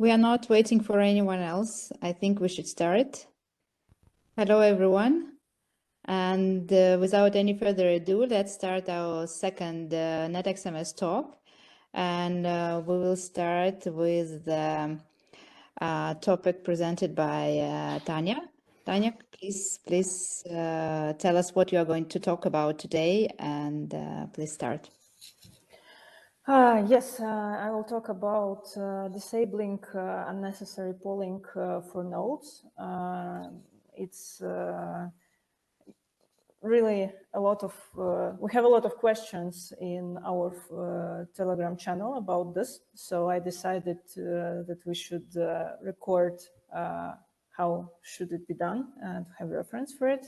We are not waiting for anyone else. I think we should start. Hello, everyone. And without any further ado, let's start our second NetXMS talk. And we will start with the topic presented by Tanya. Tanya, please tell us what you are going to talk about today, and please start. Yes, I will talk about disabling unnecessary polling for nodes. It's really a lot of, we have a lot of questions in our Telegram channel about this. So I decided that we should record how should it be done and have reference for it.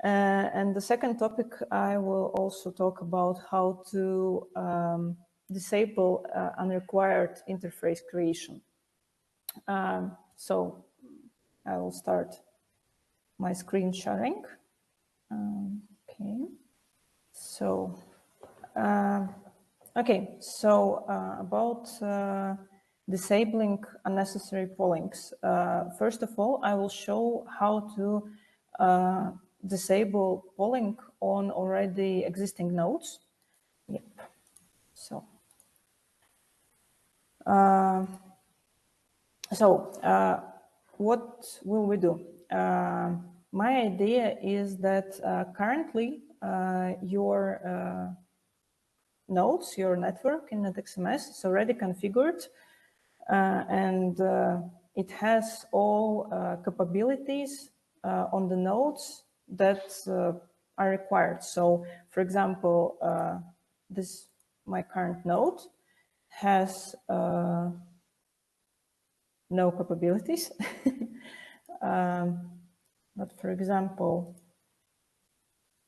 And the second topic, I will also talk about how to disable unrequired interface creation. So I will start my screen sharing. Okay. So, about disabling unnecessary pollings. First of all, I will show how to disable polling on already existing nodes. Yep. So, what will we do? My idea is that currently your nodes, your network in NetXMS is already configured and it has all capabilities on the nodes that are required. So, for example, my current node has no capabilities. But for example,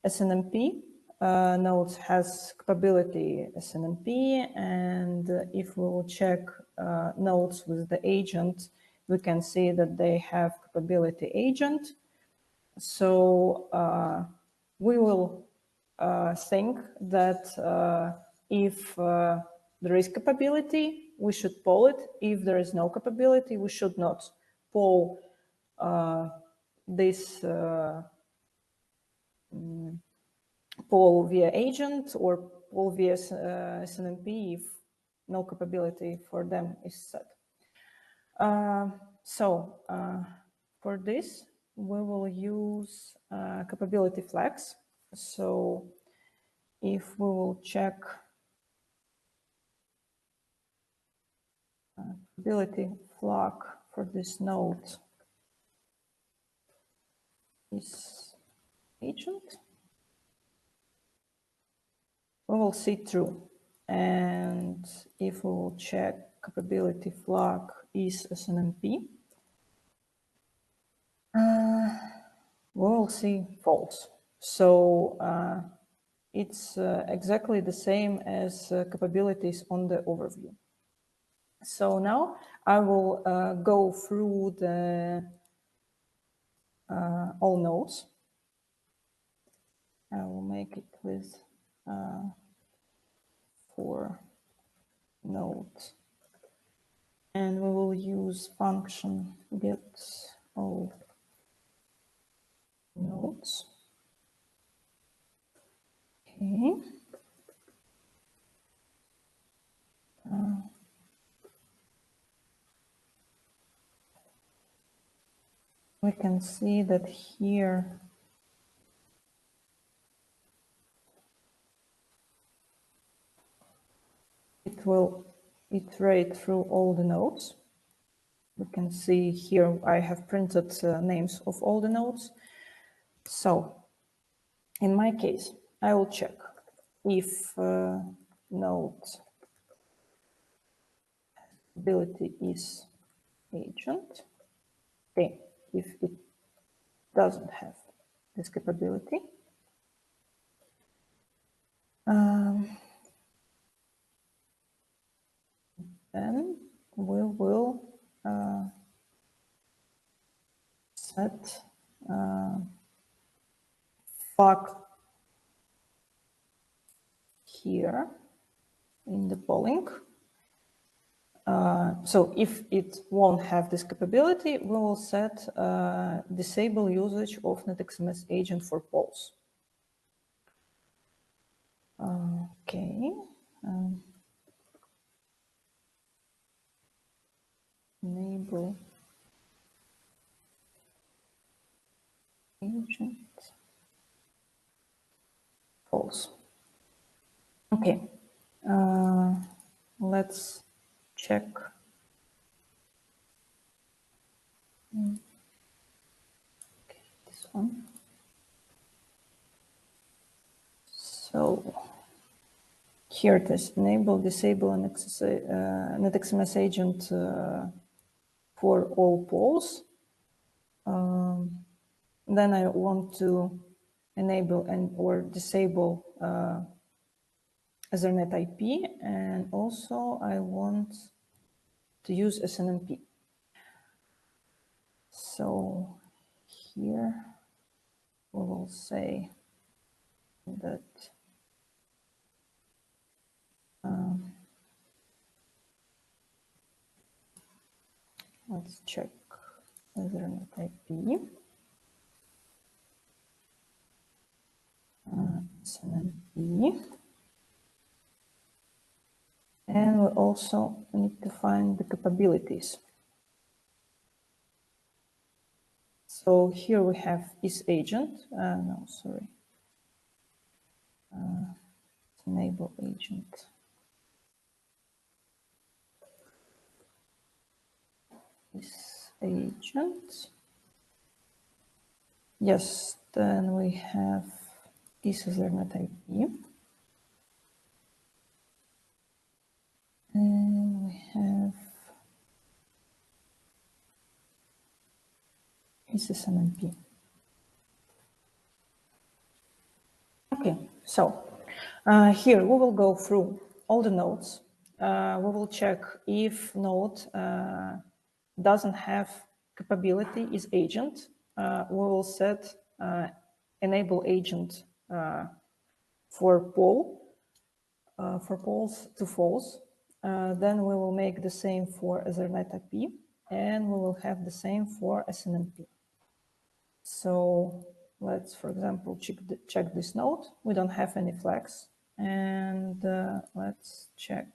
SNMP nodes has capability SNMP, and if we will check nodes with the agent, we can see that they have capability agent. So we will think that if there is capability, we should poll it. If there is no capability, we should not poll this poll via agent or poll via SNMP if no capability for them is set. For this, we will use capability flags. So if we will check capability flag for this node is agent, we will see true. And if we will check capability flag is SNMP, we will see false. So it's exactly the same as capabilities on the overview. So now I will go through the all nodes. I will make it with 4 nodes. And we will use function get all nodes. Okay. We can see that here it will iterate through all the nodes. We can see here I have printed names of all the nodes. So in my case, I will check if node ability is agent. Okay, if it doesn't have this capability, then we will set flag here in the polling. So if it won't have this capability, we will set disable usage of NetXMS agent for polls. Okay. Enable agent polls. Okay. Let's check. Okay, this one. So here it is, enable, disable, and NetXMS agent for all polls. Then I want to enable and or disable Ethernet IP, and also I want to use SNMP. So here we will say that let's check Ethernet IP. SNMP. And we also need to find the capabilities. So here we have is agent. No, sorry. Enable agent. Is agent. Yes, then we have is Ethernet IP. And we have is SNMP. Okay, so here we will go through all the nodes. We will check if node doesn't have capability is agent. We will set enable agent for poll for polls to false. Then we will make the same for Ethernet IP, and we will have the same for SNMP. So let's, for example, check this node. We don't have any flags. And let's check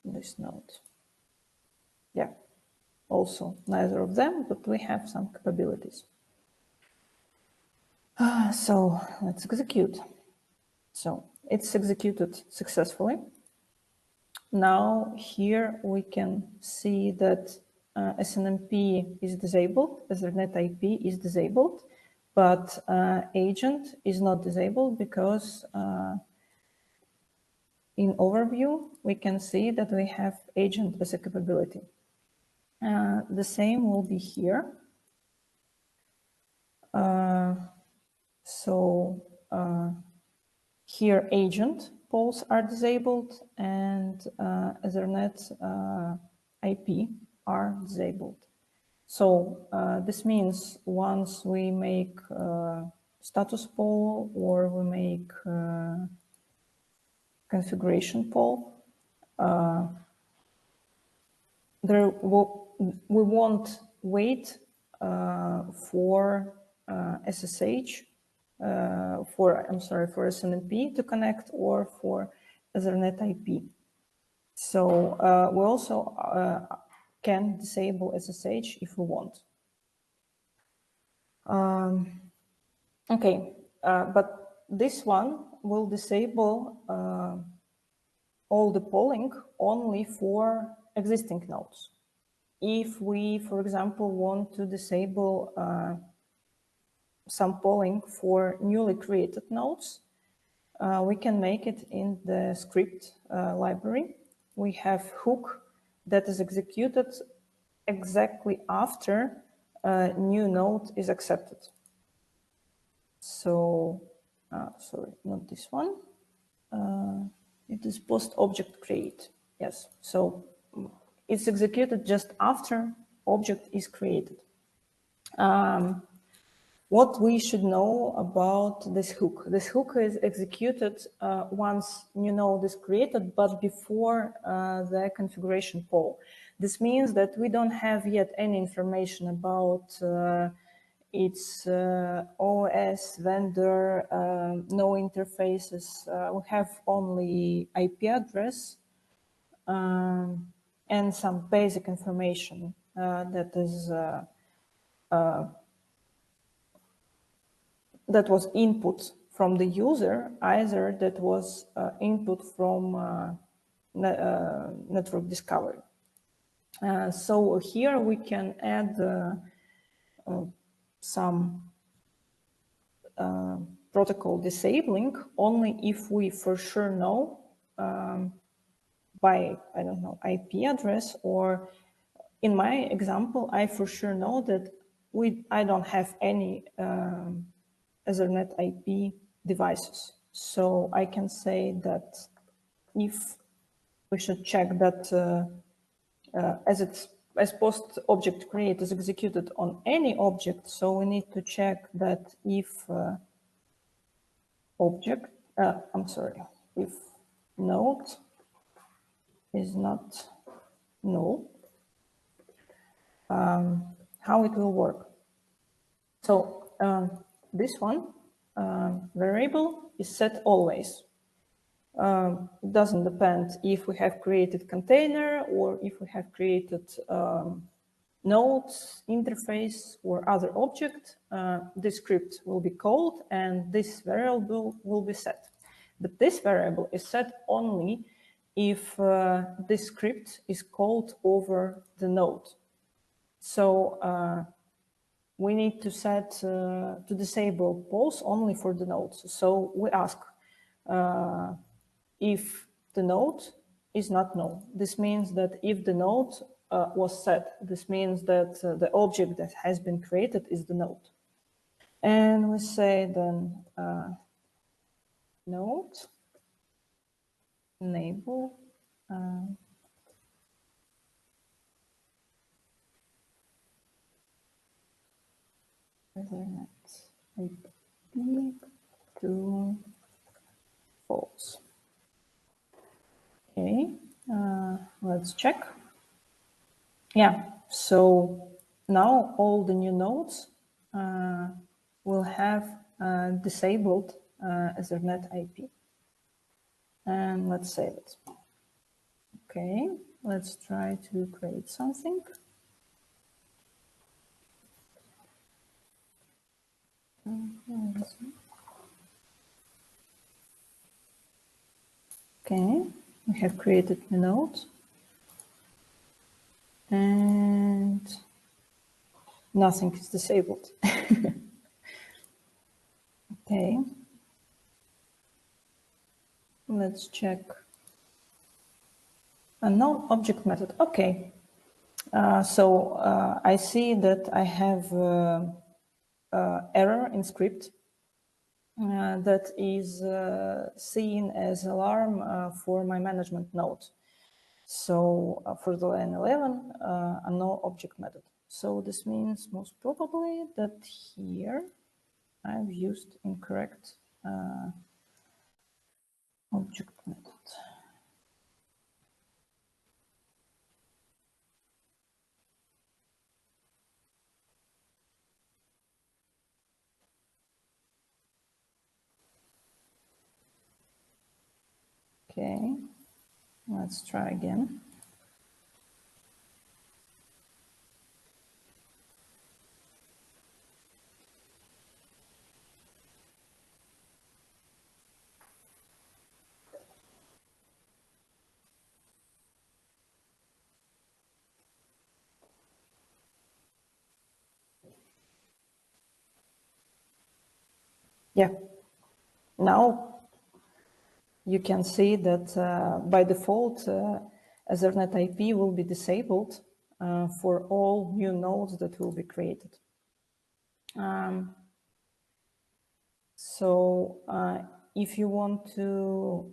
this node. Yeah, also neither of them, but we have some capabilities. So let's execute. So it's executed successfully. Now here we can see that SNMP is disabled, Ethernet IP is disabled, but agent is not disabled because in overview, we can see that we have agent as a capability. The same will be here. Here agent polls are disabled and Ethernet IP are disabled. So this means once we make status poll or we make configuration poll, we won't wait for SSH for SNMP to connect or for Ethernet IP. So we also can disable SSH if we want. Okay, but this one will disable all the polling only for existing nodes. If we, for example, want to disable some polling for newly created nodes, we can make it in the script library. We have hook that is executed exactly after a new node is accepted. So, sorry, not this one. It is post object create. Yes, so it's executed just after object is created. What we should know about this hook. This hook is executed once new node is created, but before the configuration poll. This means that we don't have yet any information about its OS, vendor, no interfaces. We have only IP address and some basic information that was input from the user, either that was input from network discovery. So here we can add some protocol disabling only if we for sure know by, I don't know, IP address, or in my example, I for sure know that I don't have any Ethernet IP devices. So I can say that if we should check that as post object create is executed on any object, so we need to check that if if node is not null, how it will work. So this one variable is set always. It doesn't depend if we have created container or if we have created nodes, interface, or other object. This script will be called and this variable will be set. But this variable is set only if this script is called over the node. So we need to set to disable polls only for the nodes. So we ask if the node is not null. This means that if the node was set, this means that the object that has been created is the node. And we say then node enable Ethernet IP to false. Okay, let's check. Yeah, so now all the new nodes will have disabled Ethernet IP. And let's save it. Okay, let's try to create something. Okay, we have created a node. And nothing is disabled. Okay. Let's check. A non-object method. Okay. So I see that I have error in script that is seen as alarm for my management node. So for the line 11, a no object method. So this means most probably that here I've used incorrect object method. Okay, let's try again. Yeah, now you can see that by default, Ethernet IP will be disabled for all new nodes that will be created. So if you want to,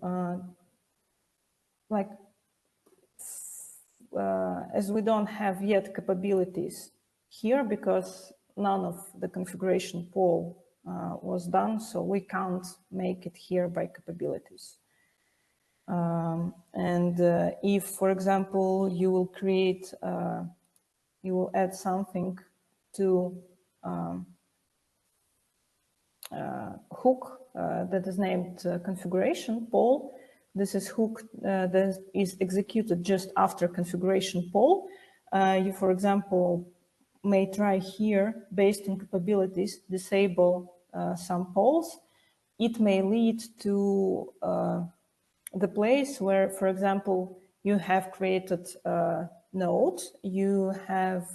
as we don't have yet capabilities here, because none of the configuration poll was done, so we can't make it here by capabilities. And if, for example, you will create, you will add something to hook that is named configuration poll. This is hook that is executed just after configuration poll. You, for example, may try here, based on capabilities, disable some polls. It may lead to the place where, for example, you have created a node, you have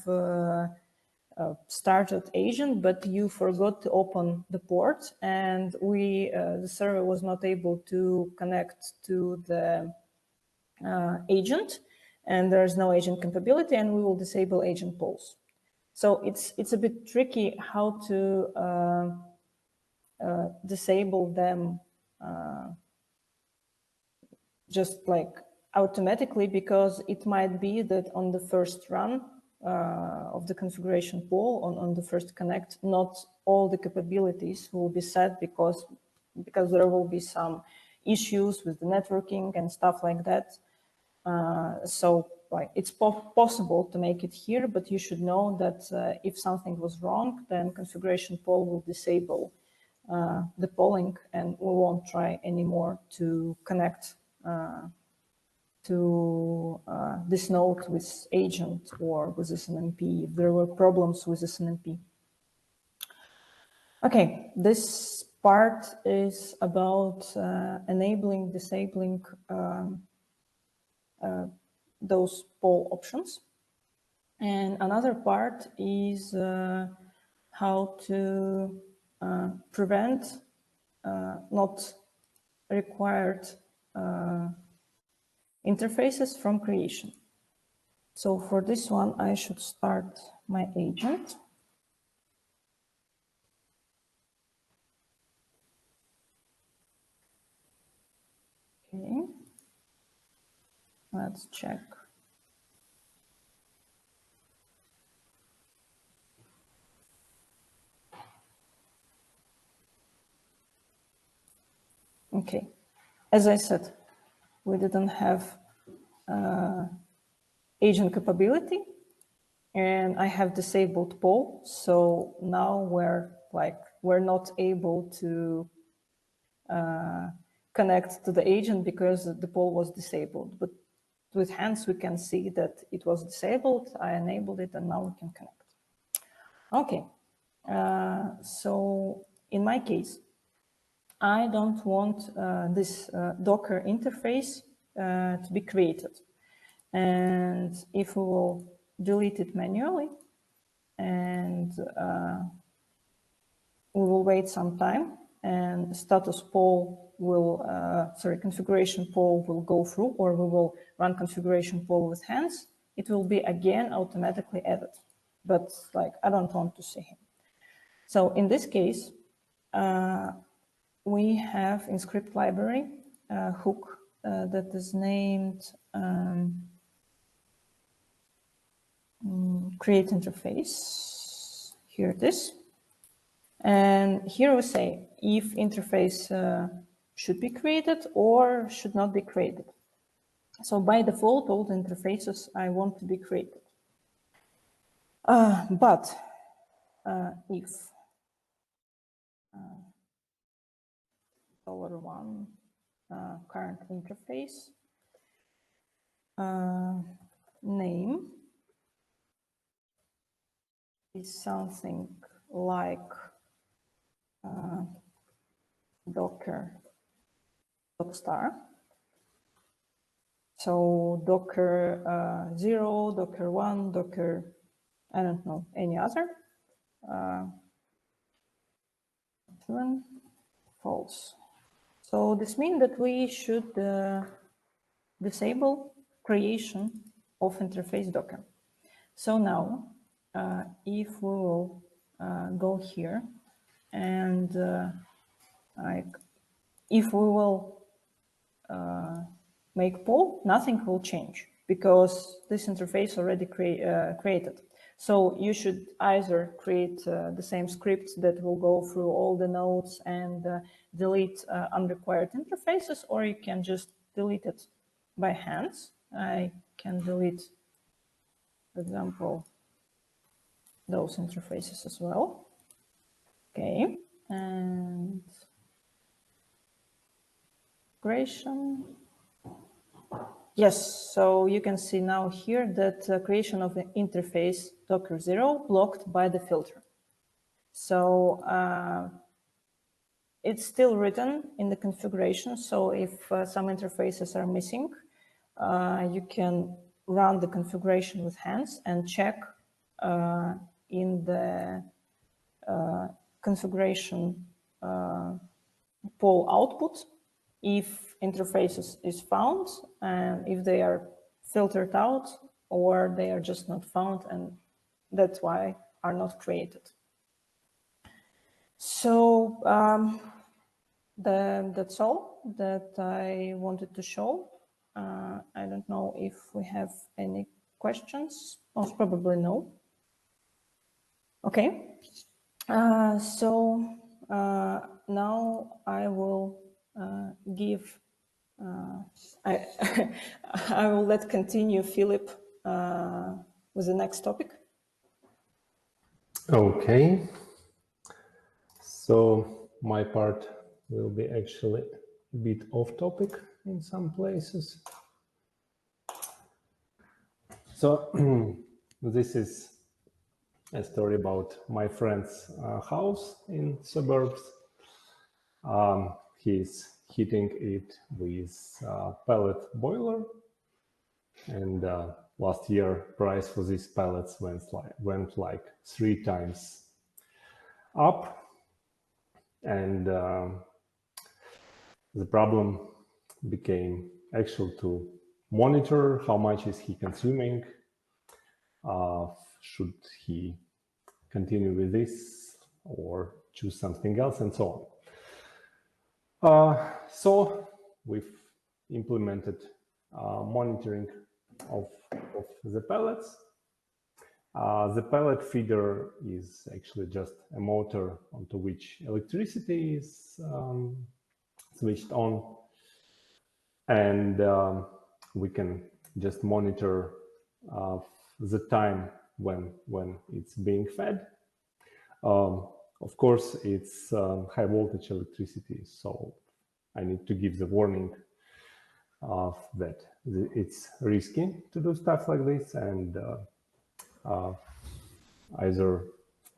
started agent, but you forgot to open the port, and the server was not able to connect to the agent, and there's no agent capability, and we will disable agent polls. So it's a bit tricky how to disable them just like automatically, because it might be that on the first run of the configuration pool, on the first connect, not all the capabilities will be set because there will be some issues with the networking and stuff like that. So like, it's possible to make it here, but you should know that if something was wrong, then configuration poll will disable the polling, and we won't try anymore to connect to this node with agent or with SNMP if there were problems with SNMP. Okay, this part is about enabling, disabling those poll options. And another part is how to prevent not required interfaces from creation. So for this one, I should start my agent. Okay, let's check. Okay, as I said, we didn't have agent capability, and I have disabled poll. So now we're not able to connect to the agent because the poll was disabled. But with hands, we can see that it was disabled. I enabled it, and now we can connect. Okay, so in my case, I don't want this Docker interface to be created. And if we will delete it manually, and we will wait some time, and status poll will, configuration poll will go through, or we will run configuration poll with hands, it will be again automatically added. But like, I don't want to see him. So in this case, we have in script library a hook that is named create interface. Here it is. And here we say if interface should be created or should not be created. So by default, all the interfaces I want to be created. But if $1 current interface name is something like Docker .star. So Docker 0, Docker 1, Docker, I don't know, any other. False. So this means that we should disable creation of interface Docker. So now, if we will go here and if we will make poll, nothing will change because this interface already created. So you should either create the same script that will go through all the nodes and delete unrequired interfaces, or you can just delete it by hand. I can delete, for example, those interfaces as well. Okay, and creation. Yes, so you can see now here that creation of the interface Docker 0 blocked by the filter. So it's still written in the configuration. So if some interfaces are missing, you can run the configuration with hands and check in the configuration poll output if interfaces is found and if they are filtered out or they are just not found and that's why are not created. So that's all that I wanted to show. I don't know if we have any questions. Most probably no. Okay. So now I will give. I I will let continue Fillip with the next topic. Okay. So my part will be actually a bit off topic in some places. So this is a story about my friend's house in suburbs. He's heating it with pellet boiler, and last year price for these pellets went like 3 times up, and the problem became actually to monitor how much is he consuming. Should he continue with this or choose something else, and so on. So we've implemented monitoring of the pellets. The pellet feeder is actually just a motor onto which electricity is switched on, and we can just monitor the time when it's being fed. Of course, it's high voltage electricity, so I need to give the warning that it's risky to do stuff like this, and either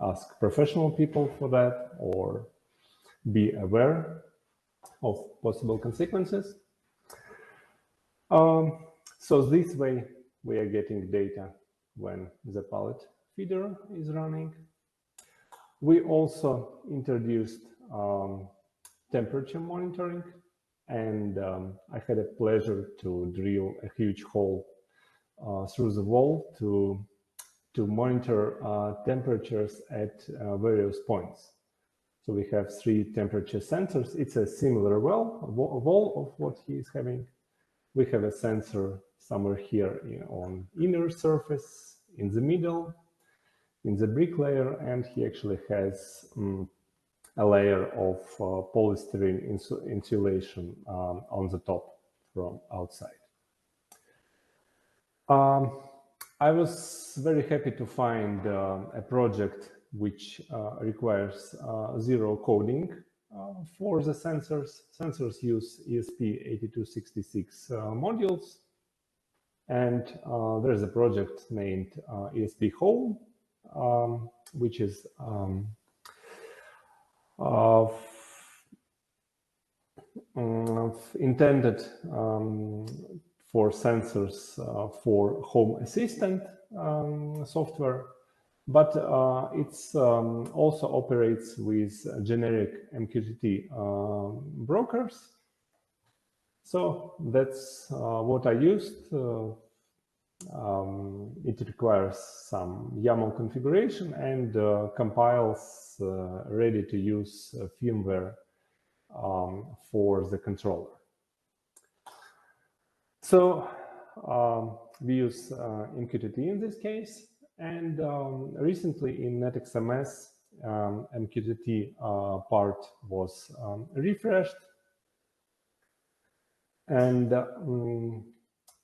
ask professional people for that or be aware of possible consequences. So this way we are getting data when the pellet feeder is running. We also introduced temperature monitoring, and I had a pleasure to drill a huge hole through the wall to monitor temperatures at various points. So we have 3 temperature sensors. It's a similar wall of what he is having. We have a sensor somewhere here on inner surface, in the middle, in the brick layer, and he actually has a layer of polystyrene insulation on the top from outside. I was very happy to find a project which requires zero coding for the sensors. Sensors use ESP8266 modules, and there's a project named ESP Home, which is intended for sensors for home assistant software, but it's also operates with generic MQTT brokers. So that's what I used. It requires some YAML configuration and compiles ready-to-use firmware for the controller. So we use MQTT in this case, And recently in NetXMS, MQTT part was refreshed. And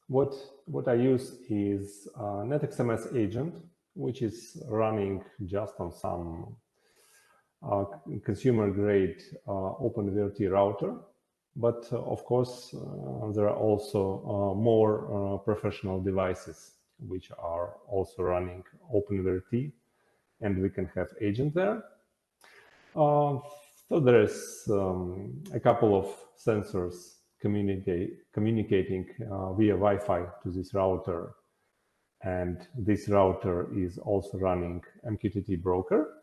what I use is NetXMS agent, which is running just on some consumer-grade OpenVRT router. But of course, there are also more professional devices which are also running OpenVRT, and we can have agent there. So there is a couple of sensors communicating via Wi-Fi to this router, and this router is also running MQTT broker.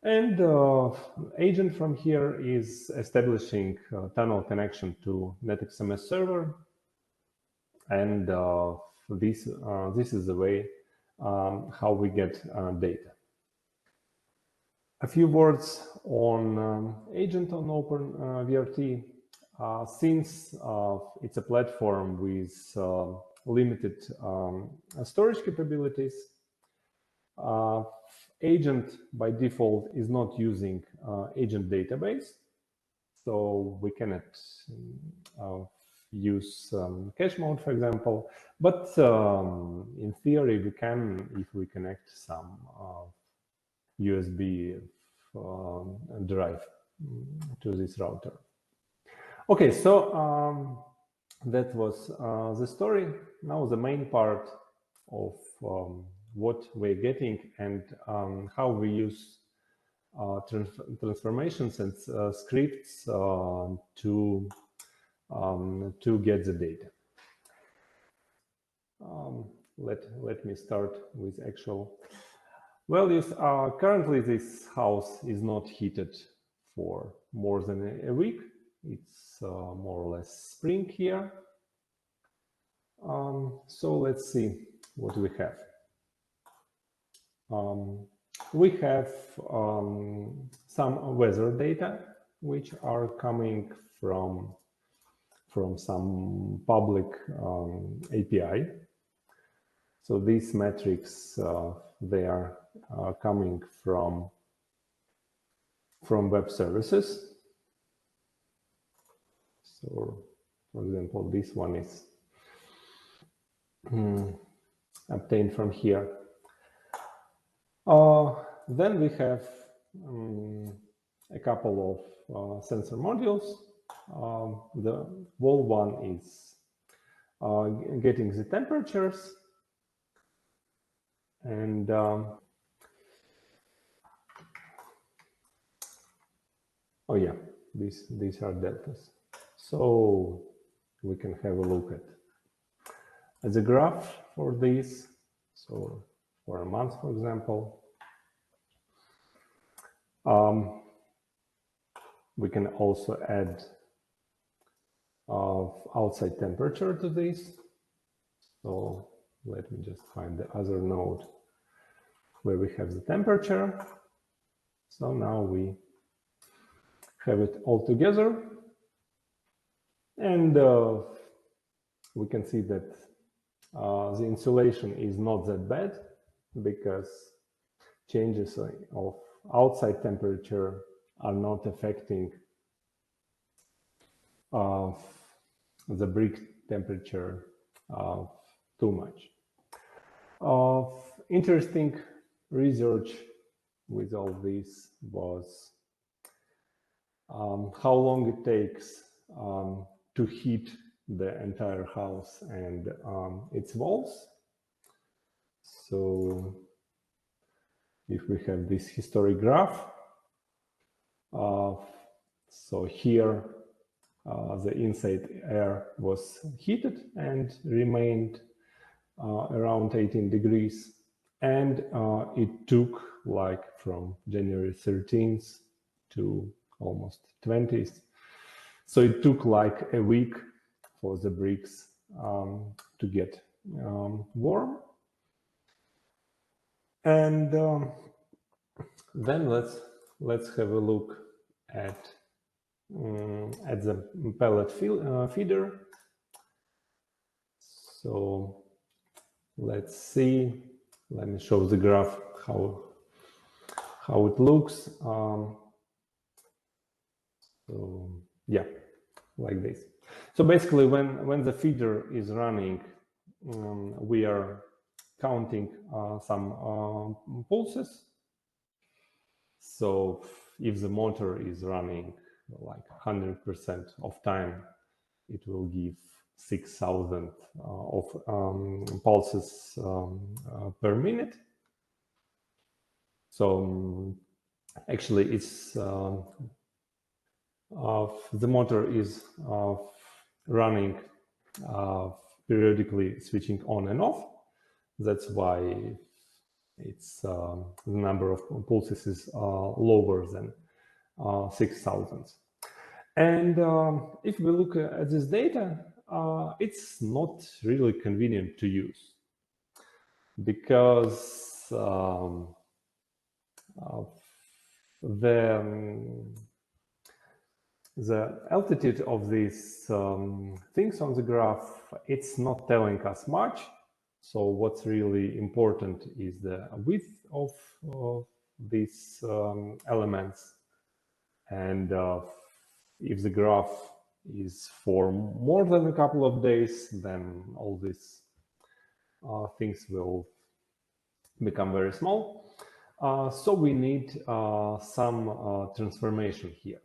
And agent from here is establishing tunnel connection to NetXMS server, and this is the way how we get data. A few words on agent on OpenVRT. Since it's a platform with limited storage capabilities, agent by default is not using agent database, so we cannot use cache mode, for example, but in theory we can if we connect some USB drive to this router. Okay, so that was the story. Now the main part of what we're getting and how we use transformations and scripts to get the data. Let me start with actual values. Currently, this house is not heated for more than a week. It's more or less spring here. So let's see what we have. We have some weather data which are coming from some public API. So these metrics they are coming from web services. So, for example, this one is obtained from here. Then we have a couple of sensor modules. The wall one is getting the temperatures, and oh yeah, these are deltas. So we can have a look at the graph for this. So for a month, for example, we can also add outside temperature to this. So let me just find the other node where we have the temperature. So now we have it all together, and we can see that the insulation is not that bad, because changes of outside temperature are not affecting the brick temperature too much. Interesting research with all this was how long it takes to heat the entire house and its walls. So if we have this history graph, so here the inside air was heated and remained around 18 degrees, and it took like from January 13th to almost 20th. So it took like a week for the bricks to get warm. And then let's have a look at the pellet feeder. So let's see let me show the graph how it looks. So yeah, like this. So basically, when the feeder is running, we are counting some pulses. So if the motor is running like 100% of time, it will give 6,000 of pulses per minute. So actually, it's the motor is running periodically, switching on and off. That's why it's the number of pulses is lower than 6,000. And if we look at this data, it's not really convenient to use because the altitude of these things on the graph, it's not telling us much. So what's really important is the width of these elements. And if the graph is for more than a couple of days, then all these things will become very small. So we need some transformation here.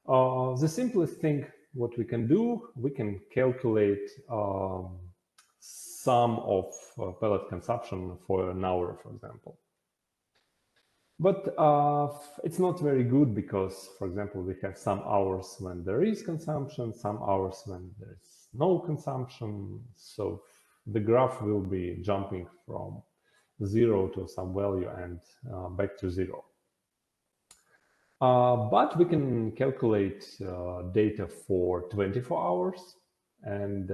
The simplest thing what we can do, we can calculate sum of pellet consumption for an hour, for example. But it's not very good because, for example, we have some hours when there is consumption, some hours when there's no consumption. So the graph will be jumping from 0 to some value and back to 0. But we can calculate data for 24 hours, and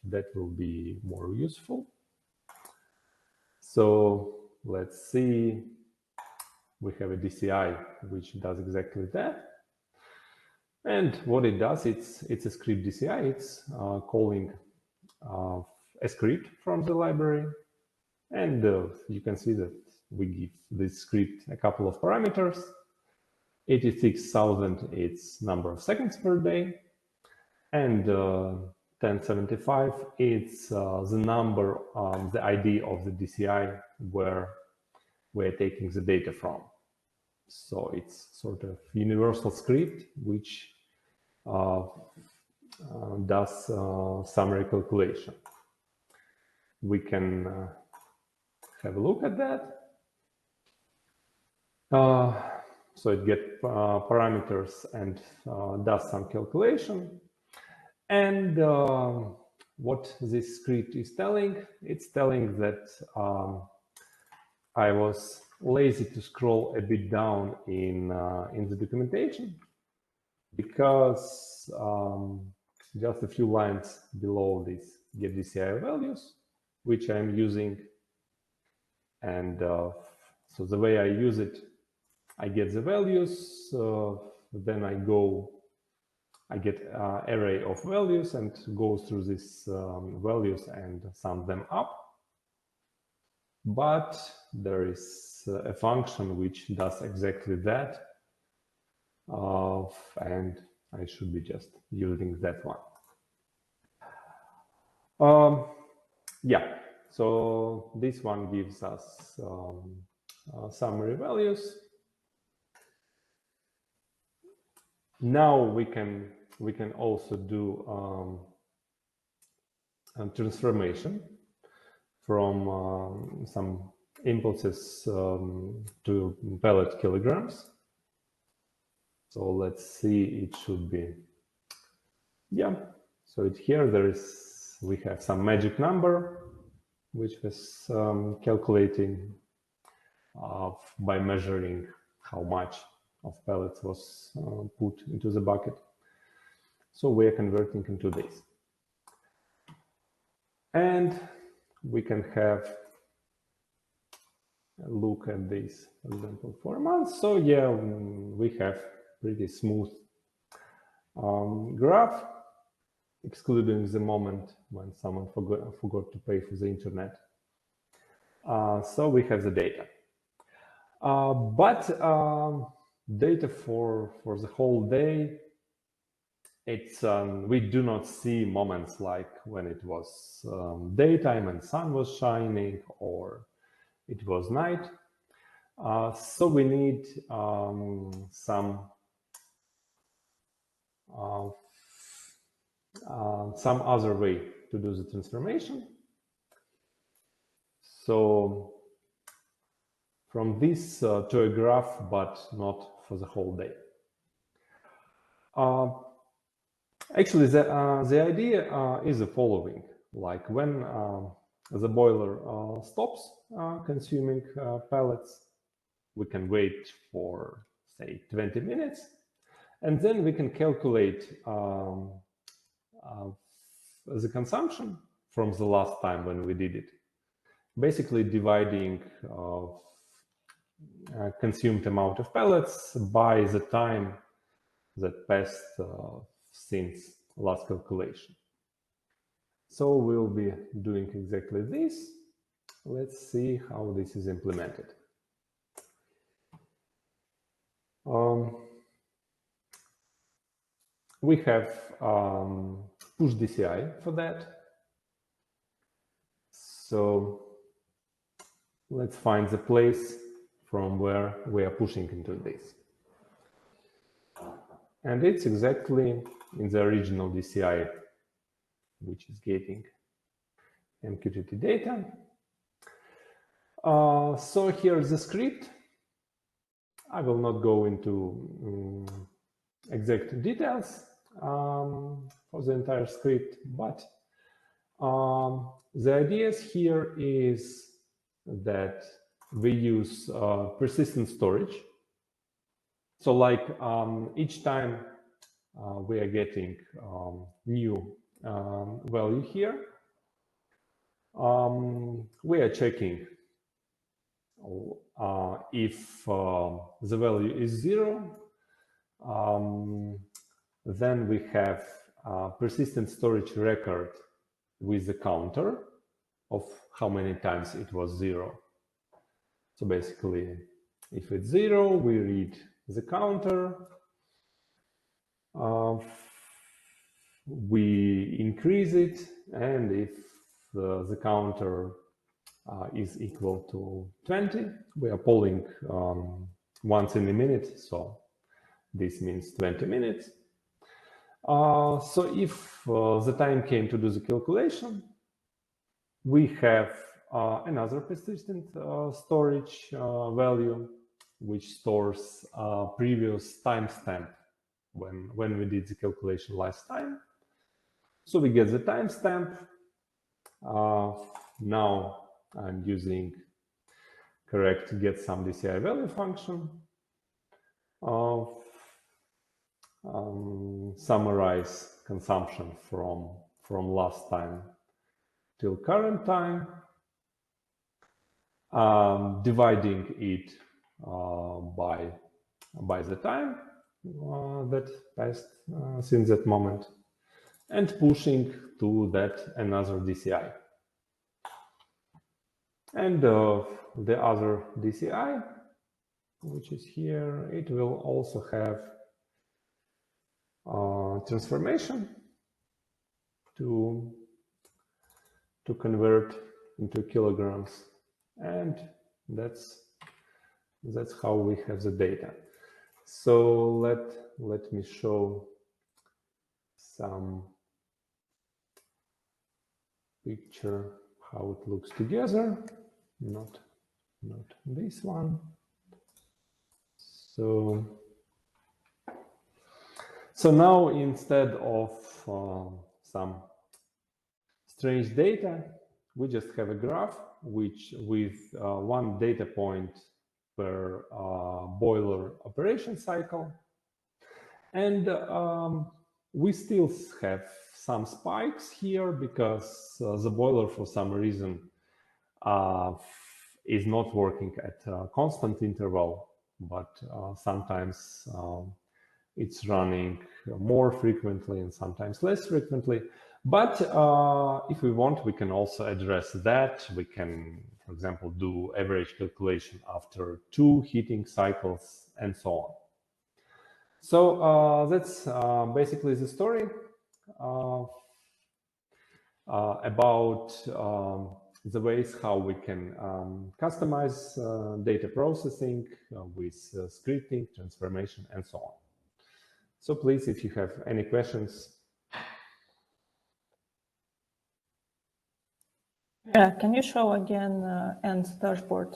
that will be more useful. So let's see. We have a DCI which does exactly that. And what it does, it's a script DCI. It's calling a script from the library. And you can see that we give this script a couple of parameters. 86,000, it's number of seconds per day. And 1075, it's the number, the ID of the DCI where we're taking the data from. So it's sort of universal script which does summary calculation. We can have a look at that. So it gets parameters and does some calculation. And what this script is telling, it's telling that I was lazy to scroll a bit down in the documentation because just a few lines below this get DCI values, which I'm using. And so the way I use it, I get the values, then I get an array of values and go through these values and sum them up. But there is a function which does exactly that, and I should be just using that one. Yeah, so this one gives us summary values. Now we can also do a transformation from some impulses to pellet kilograms. So let's see, it should be, yeah. So here we have some magic number, which was calculating by measuring how much of pellets was put into the bucket. So we are converting into this. And we can have a look at this, for example, for a month. So yeah, we have pretty smooth graph, excluding the moment when someone forgot to pay for the internet. So we have the data. But data for the whole day, it's we do not see moments like when it was daytime and sun was shining, or it was night. So we need some other way to do the transformation. So from this to a graph, but not for the whole day. Actually, the idea is the following: like when the boiler stops consuming pellets, we can wait for, say, 20 minutes, and then we can calculate the consumption from the last time when we did it, basically dividing consumed amount of pellets by the time that passed since last calculation. So we'll be doing exactly this. Let's see how this is implemented. We have push DCI for that. So let's find the place from where we are pushing into this. And it's exactly in the original DCI, which is getting MQTT data. So here's the script. I will not go into exact details for the entire script, but the idea here is that we use persistent storage. So like each time we are getting new value here, we are checking if the value is 0, then we have persistent storage record with the counter of how many times it was 0. So basically, if it's 0, we read the counter, we increase it, and if the counter is equal to 20, we are polling once in a minute, so this means 20 minutes. So if the time came to do the calculation, we have another persistent storage value, which stores previous timestamp when we did the calculation last time. So we get the timestamp. Now I'm using correct get some DCI value function. Summarize consumption from last time till current time, dividing it by the time that passed since that moment, and pushing to that another DCI. And the other DCI, which is here, it will also have transformation to convert into kilograms, and that's how we have the data. So let me show some picture how it looks together, not this one. So now, instead of some strange data, we just have a graph which with one data point per boiler operation cycle, and we still have some spikes here because the boiler for some reason is not working at a constant interval, but sometimes it's running more frequently and sometimes less frequently. But if we want, we can also address that. We can, for example, do average calculation after 2 heating cycles and so on. So that's basically the story about the ways how we can customize data processing with scripting, transformation, and so on. So please, if you have any questions. Yeah, can you show again end dashboard?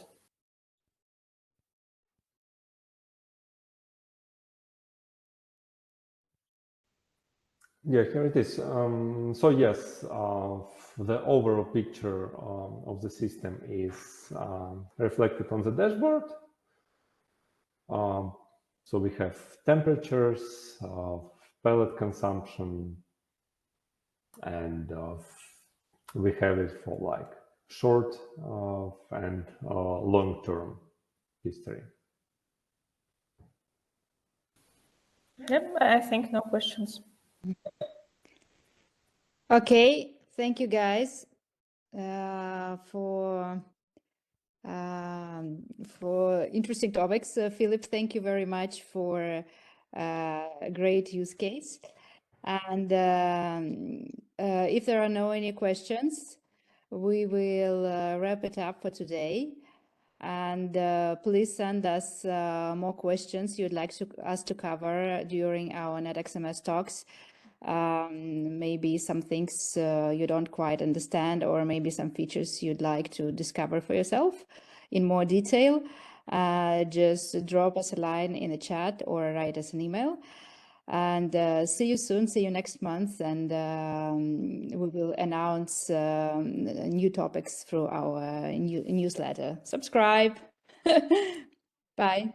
Yeah, here it is. So yes, the overall picture of the system is reflected on the dashboard. So we have temperatures, pellet consumption, and we have it for like short and long-term history. Yep, I think no questions. Okay, thank you guys for interesting topics. Fillip, thank you very much for a great use case. And if there are no any questions, we will wrap it up for today. And please send us more questions you'd like us to cover during our NetXMS talks. Maybe some things you don't quite understand, or maybe some features you'd like to discover for yourself in more detail. Just drop us a line in the chat or write us an email. And see you soon, see you next month, and we will announce new topics through our newsletter. Subscribe. Bye.